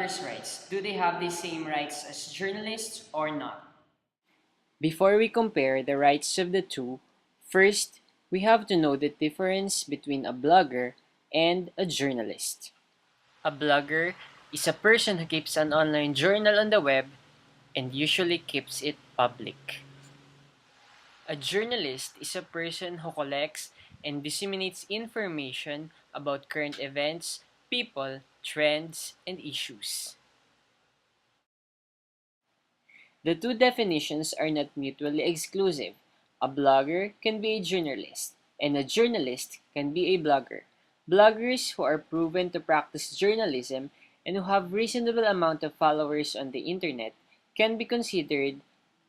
bloggers' rights? Do they have the same rights as journalists or not? Before we compare the rights of the two, first, we have to know the difference between a blogger and a journalist. A blogger is a person who keeps an online journal on the web and usually keeps it public. A journalist is a person who collects and disseminates information about current events, people, trends, and issues. The two definitions are not mutually exclusive. A blogger can be a journalist, and a journalist can be a blogger. Bloggers who are proven to practice journalism and who have reasonable amount of followers on the internet can be considered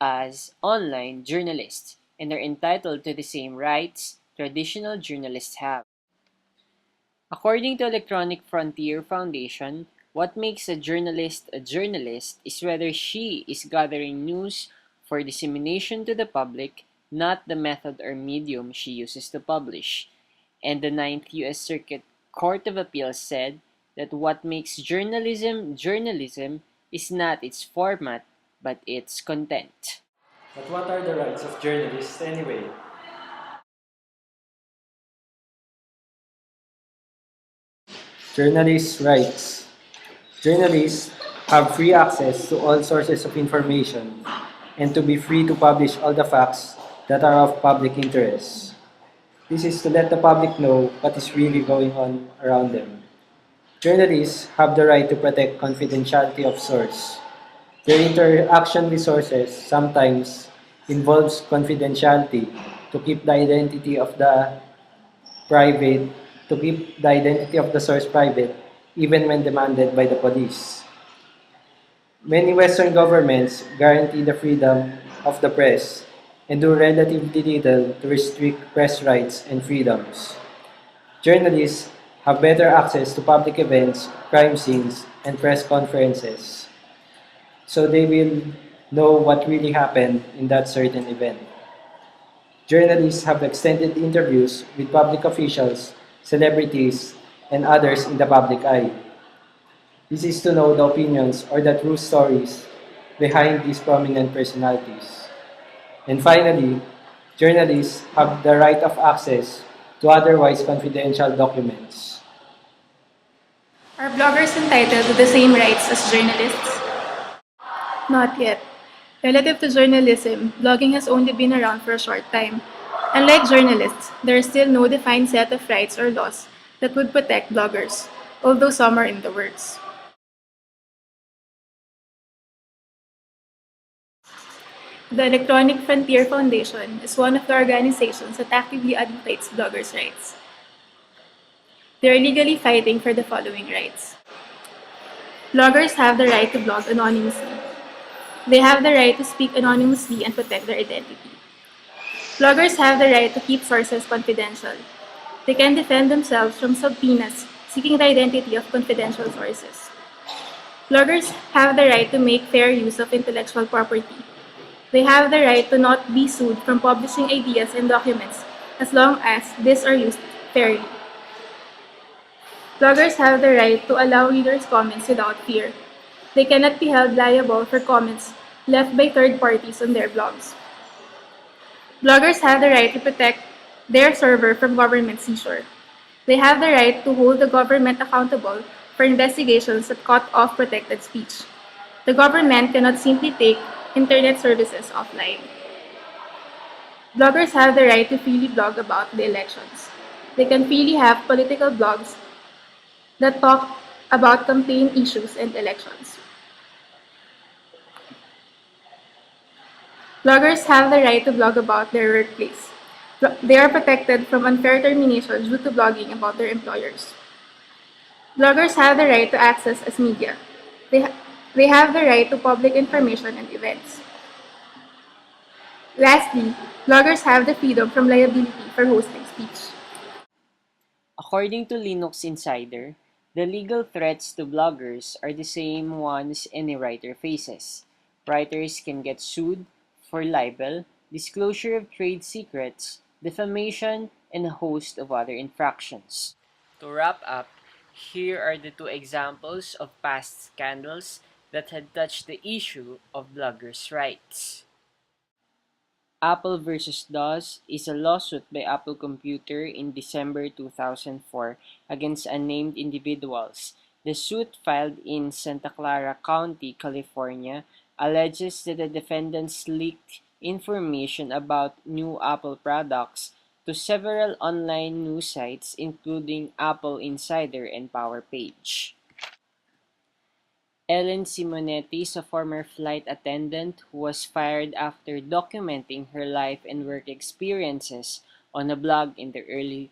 as online journalists and are entitled to the same rights traditional journalists have. According to Electronic Frontier Foundation, what makes a journalist is whether she is gathering news for dissemination to the public, not the method or medium she uses to publish. And the Ninth U.S. Circuit Court of Appeals said that what makes journalism journalism is not its format, but its content. But what are the rights of journalists anyway? Journalists' rights. Journalists have free access to all sources of information and to be free to publish all the facts that are of public interest. This is to let the public know what is really going on around them. Journalists have the right to protect confidentiality of source. Their interaction with sources sometimes involves confidentiality to keep the identity of the private, to keep the identity of the source private, even when demanded by the police. Many Western governments guarantee the freedom of the press and do relatively little to restrict press rights and freedoms. Journalists have better access to public events, crime scenes, and press conferences, so they will know what really happened in that certain event. Journalists have extended interviews with public officials, celebrities, and others in the public eye. This is to know the opinions or the true stories behind these prominent personalities. And finally, journalists have the right of access to otherwise confidential documents. Are bloggers entitled to the same rights as journalists? Not yet. Relative to journalism, blogging has only been around for a short time. Unlike journalists, there is still no defined set of rights or laws that would protect bloggers, although some are in the works. The Electronic Frontier Foundation is one of the organizations that actively advocates bloggers' rights. They are legally fighting for the following rights. Bloggers have the right to blog anonymously. They have the right to speak anonymously and protect their identity. Bloggers have the right to keep sources confidential. They can defend themselves from subpoenas seeking the identity of confidential sources. Bloggers have the right to make fair use of intellectual property. They have the right to not be sued from publishing ideas and documents as long as these are used fairly. Bloggers have the right to allow readers' comments without fear. They cannot be held liable for comments left by third parties on their blogs. Bloggers have the right to protect their server from government seizure. They have the right to hold the government accountable for investigations that cut off protected speech. The government cannot simply take internet services offline. Bloggers have the right to freely blog about the elections. They can freely have political blogs that talk about campaign issues and elections. Bloggers have the right to blog about their workplace. They are protected from unfair termination due to blogging about their employers. Bloggers have the right to access as media. They have the right to public information and events. Lastly, bloggers have the freedom from liability for hosting speech. According to Linux Insider, the legal threats to bloggers are the same ones any writer faces. Writers can get sued for libel, disclosure of trade secrets, defamation, and a host of other infractions. To wrap up, Here are the two examples of past scandals that had touched the issue of bloggers' rights. Apple versus DOS is a lawsuit by Apple Computer in December 2004 against unnamed individuals. The suit, filed in Santa Clara County, California, alleges that the defendants leaked information about new Apple products to several online news sites, including Apple Insider and PowerPage. Ellen Simonetti is a former flight attendant who was fired after documenting her life and work experiences on a blog in the early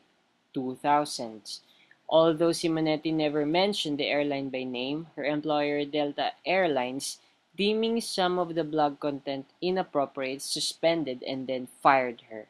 2000s. Although Simonetti never mentioned the airline by name, her employer Delta Airlines, deeming some of the blog content inappropriate, suspended and then fired her.